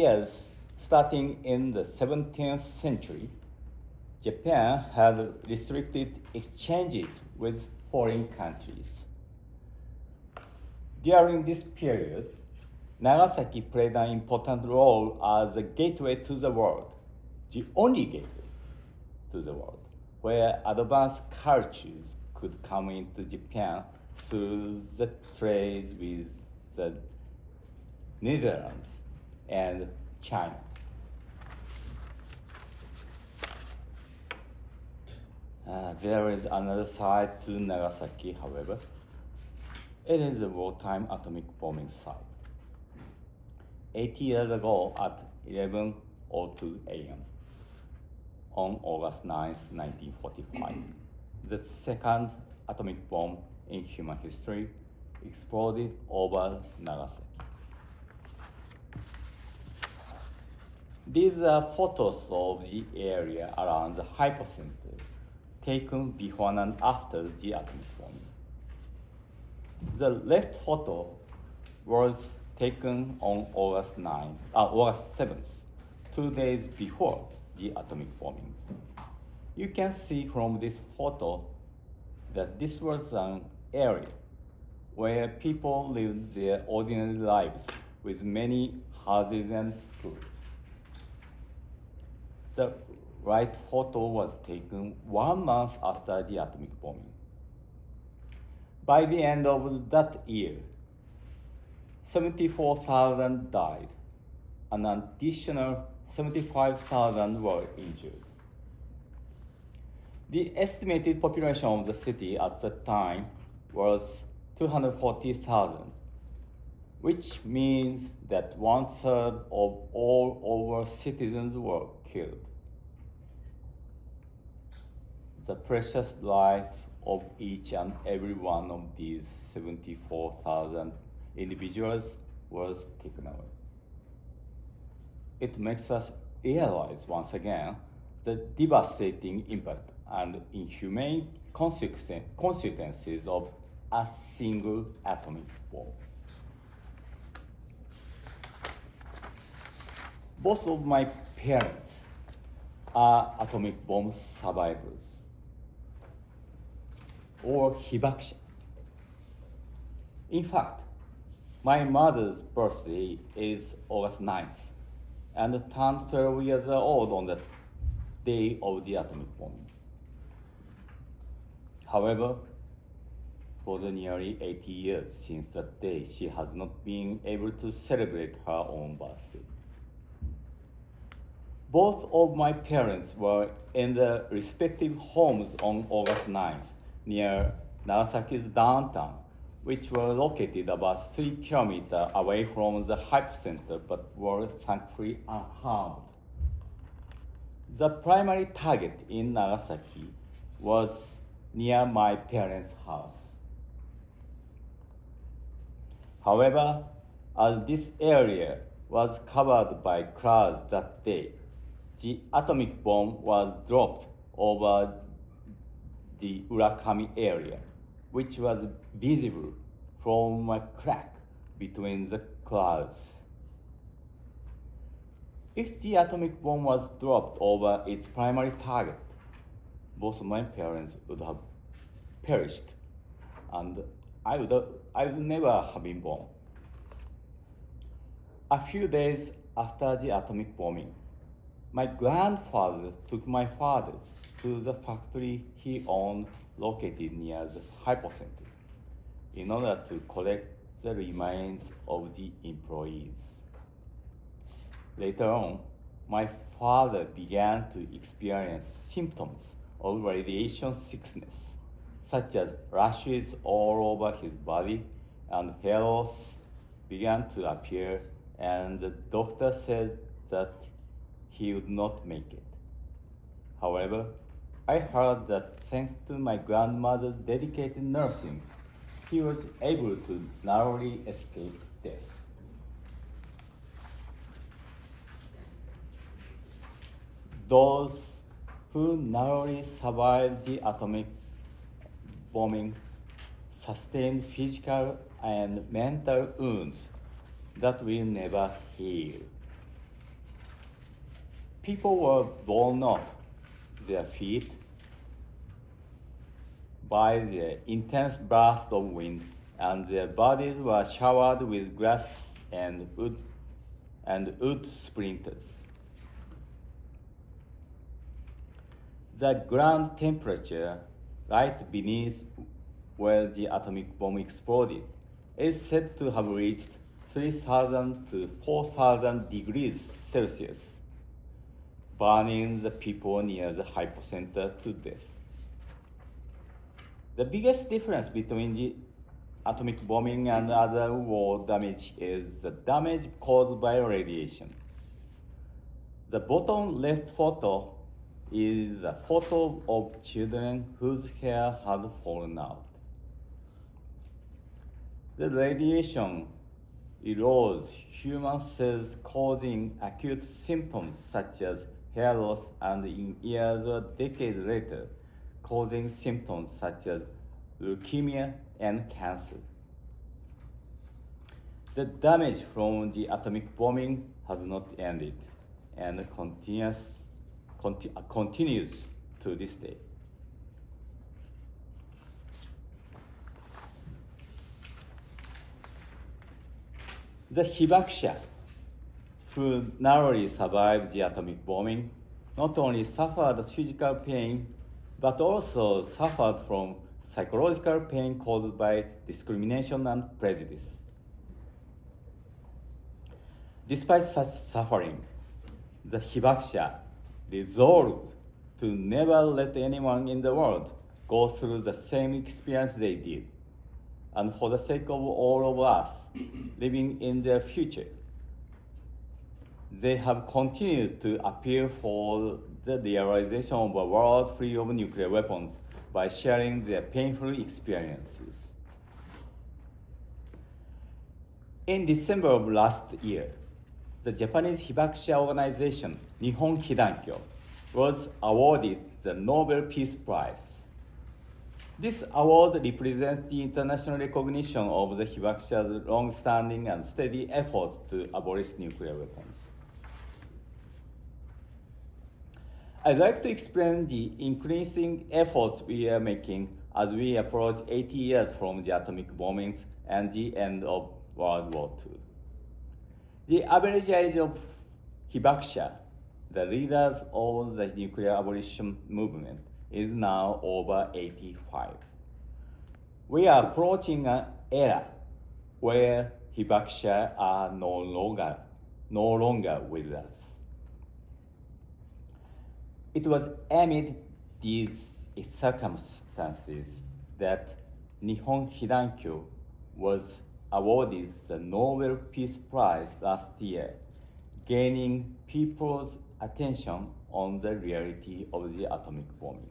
guess starting in the 17th century, Japan had restricted exchanges with foreign countries. During this period, Nagasaki played an important role as a gateway to the world, the only gateway to the world, where advanced cultures could come into Japan through the trade with the Netherlands and China. There is another side to Nagasaki, however. It is a wartime atomic bombing site. 80 years ago at 11:02 a.m. on August 9, 1945, the second atomic bomb in human history exploded over Nagasaki. These are photos of the area around the hypocenter, taken before and after the atomic bombing. The left photo was taken on August 7th, 2 days before the atomic bombing. You can see from this photo that this was an area where people lived their ordinary lives with many houses and schools. The right photo was taken 1 month after the atomic bombing. By the end of that year, 74,000 died, and an additional 75,000 were injured. The estimated population of the city at that time was 240,000, which means that 1/3 of all over citizens were killed. The precious life of each and every one of these 74,000 individuals was taken away. It makes us realize once again the devastating impact and inhumane consequences of a single atomic bomb. Both of my parents are atomic bomb survivors or hibakusha. In fact, my mother's birthday is August 9th and turned 12 years old on the day of the atomic bombing. However, for the nearly 80 years since that day, she has not been able to celebrate her own birthday. Both of my parents were in their respective homes on August 9th near Nagasaki's downtown, which were located about 3 kilometers away from the hypocenter but were thankfully unharmed. The primary target in Nagasaki was near my parents' house. However, as this area was covered by clouds that day, the atomic bomb was dropped over the Urakami area, which was visible from a crack between the clouds. If the atomic bomb was dropped over its primary target, both my parents would have perished, and I would never have been born. A few days after the atomic bombing, my grandfather took my father to the factory he owned located near the hypocenter in order to collect the remains of the employees. Later on, my father began to experience symptoms of radiation sickness, such as rashes all over his body, and hair loss began to appear, and the doctor said that he would not make it. However, I heard that thanks to my grandmother's dedicated nursing, he was able to narrowly escape death. Those who narrowly survived the atomic bombing sustained physical and mental wounds that will never heal. People were blown off their feet by the intense blast of wind, and their bodies were showered with glass and wood splinters. The ground temperature, right beneath where the atomic bomb exploded, is said to have reached 3,000 to 4,000 degrees Celsius, burning the people near the hypocenter to death. The biggest difference between the atomic bombing and other war damage is the damage caused by radiation. The bottom left photo is a photo of children whose hair had fallen out. The radiation erodes human cells, causing acute symptoms such as hair loss, and in years or decades later, causing symptoms such as leukemia and cancer. The damage from the atomic bombing has not ended and continues to this day. The hibakusha, who narrowly survived the atomic bombing, not only suffered physical pain, but also suffered from psychological pain caused by discrimination and prejudice. Despite such suffering, the hibakusha resolved to never let anyone in the world go through the same experience they did. And for the sake of all of us living in their future, they have continued to appeal for the realization of a world free of nuclear weapons by sharing their painful experiences. In December of last year, the Japanese hibakusha organization Nihon Hidankyo was awarded the Nobel Peace Prize. This award represents the international recognition of the hibakusha's long-standing and steady efforts to abolish nuclear weapons. I'd like to explain the increasing efforts we are making as we approach 80 years from the atomic bombings and the end of World War II. The average age of hibakusha, the leaders of the nuclear abolition movement, is now over 85. We are approaching an era where hibakusha are no longer with us. It was amid these circumstances that Nihon Hidankyo was awarded the Nobel Peace Prize last year, gaining people's attention on the reality of the atomic bombing.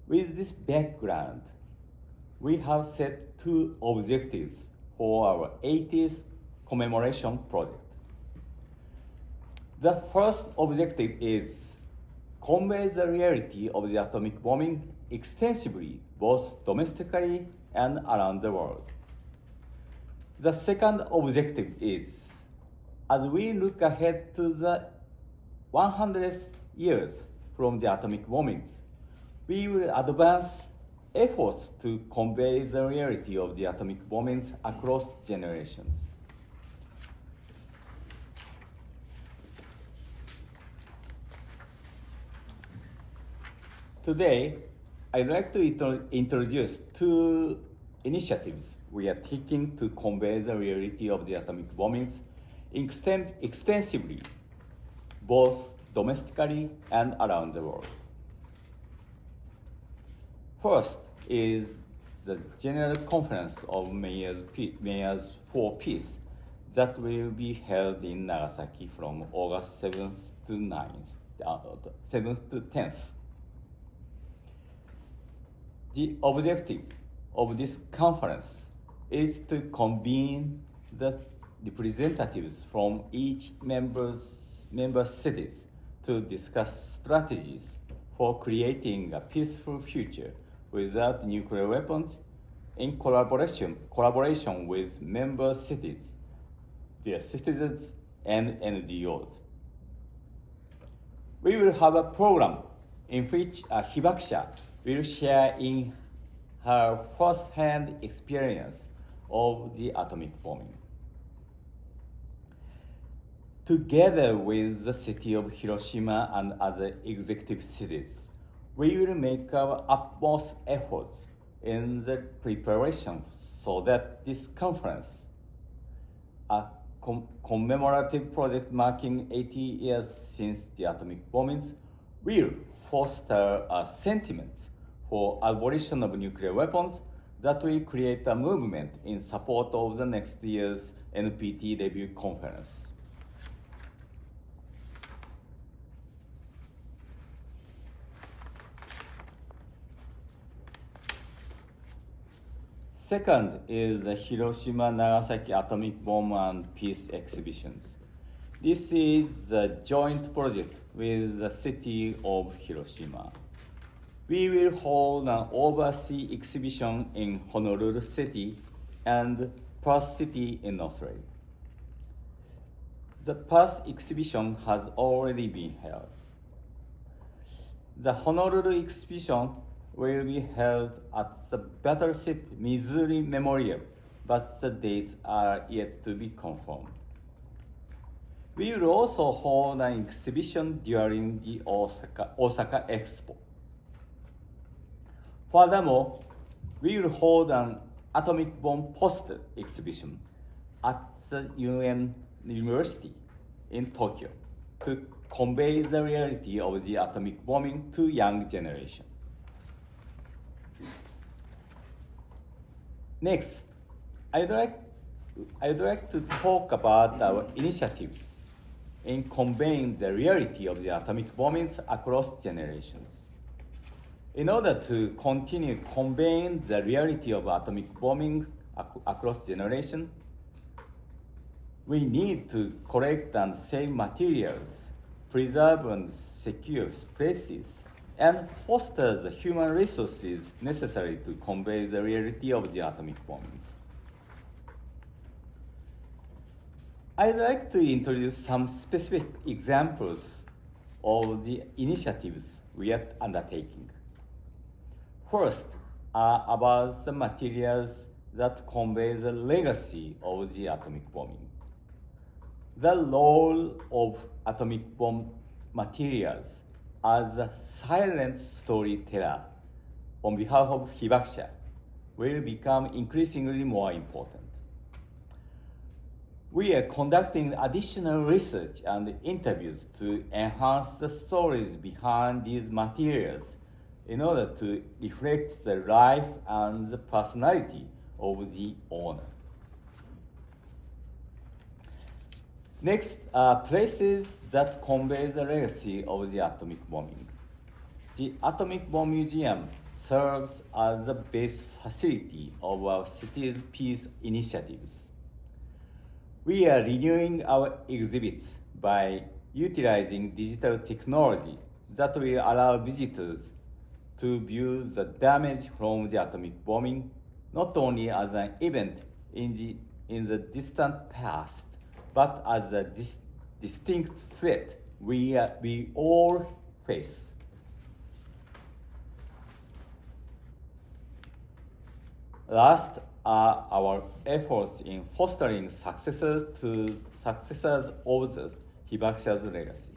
With this background, we have set two objectives for our 80th commemoration project. The first objective is convey the reality of the atomic bombing extensively, both domestically and around the world. The second objective is, as we look ahead to the 100th years from the atomic bombings, we will advance efforts to convey the reality of the atomic bombings across generations. Today, I'd like to introduce two initiatives we are taking to convey the reality of the atomic bombings extensively, both domestically and around the world. First is the General Conference of Mayors for Peace that will be held in Nagasaki from August 7th to 10th. The objective of this conference is to convene the representatives from each member cities to discuss strategies for creating a peaceful future without nuclear weapons in collaboration with member cities, their citizens, and NGOs. We will have a program in which a hibakusha will share in her first-hand experience of the atomic bombing. Together with the city of Hiroshima and other executive cities, we will make our utmost efforts in the preparation so that this conference, a commemorative project marking 80 years since the atomic bombings, will foster a sentiment for abolition of nuclear weapons that will create a movement in support of the next year's NPT review conference. Second is the Hiroshima Nagasaki Atomic Bomb and Peace Exhibitions. This is a joint project with the city of Hiroshima. We will hold an overseas exhibition in Honolulu City and Perth City in Australia. The Perth exhibition has already been held. The Honolulu exhibition will be held at the Battleship Missouri Memorial, but the dates are yet to be confirmed. We will also hold an exhibition during the Osaka Expo. Furthermore, we will hold an atomic bomb poster exhibition at the UN University in Tokyo to convey the reality of the atomic bombing to young generation. Next, I'd like to talk about our initiatives in conveying the reality of the atomic bombings across generations. In order to continue conveying the reality of atomic bombing across generations, we need to collect and save materials, preserve and secure places, and foster the human resources necessary to convey the reality of the atomic bombings. I'd like to introduce some specific examples of the initiatives we are undertaking. First are about the materials that convey the legacy of the atomic bombing. The role of atomic bomb materials as a silent storyteller on behalf of hibakusha will become increasingly more important. We are conducting additional research and interviews to enhance the stories behind these materials in order to reflect the life and the personality of the owner. Next are places that convey the legacy of the atomic bombing. The Atomic Bomb Museum serves as the base facility of our city's peace initiatives. We are renewing our exhibits by utilizing digital technology that will allow visitors to view the damage from the atomic bombing not only as an event in the distant past, but as a distinct threat we all face. Last are our efforts in fostering successors of the hibakusha's legacy.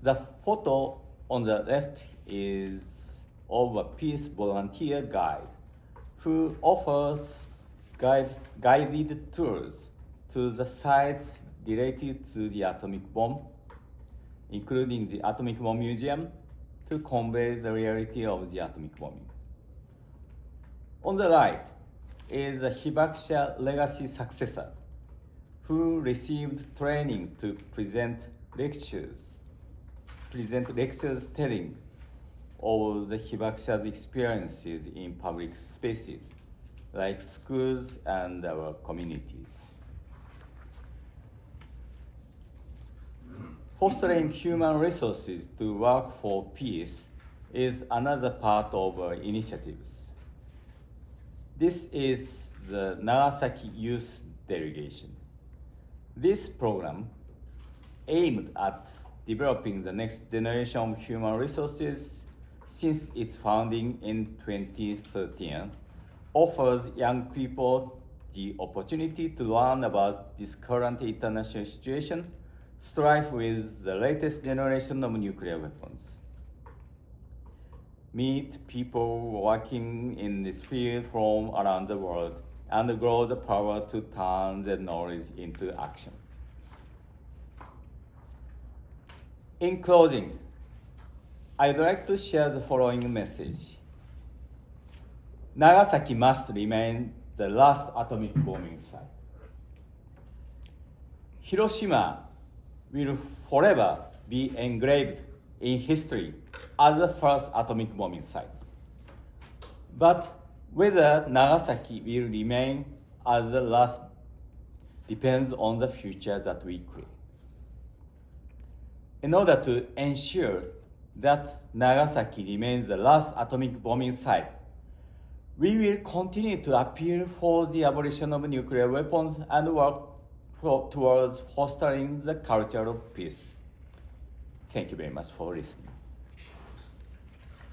The photo on the left is of a peace volunteer guide who offers guided tours to the sites related to the atomic bomb, including the Atomic Bomb Museum, to convey the reality of the atomic bombing. On the right is a hibakusha legacy successor who received training to present lectures telling of the hibakusha's experiences in public spaces like schools and our communities. Fostering human resources to work for peace is another part of our initiatives. This is the Nagasaki Youth Delegation. This program aimed at developing the next generation of human resources since its founding in 2013, offers young people the opportunity to learn about this current international situation, strive with the latest generation of nuclear weapons, meet people working in this field from around the world, and grow the power to turn the knowledge into action. In closing, I'd like to share the following message. Nagasaki must remain the last atomic bombing site. Hiroshima will forever be engraved in history as the first atomic bombing site. But whether Nagasaki will remain as the last depends on the future that we create. In order to ensure that Nagasaki remains the last atomic bombing site, we will continue to appeal for the abolition of nuclear weapons and work towards fostering the culture of peace. Thank you very much for listening.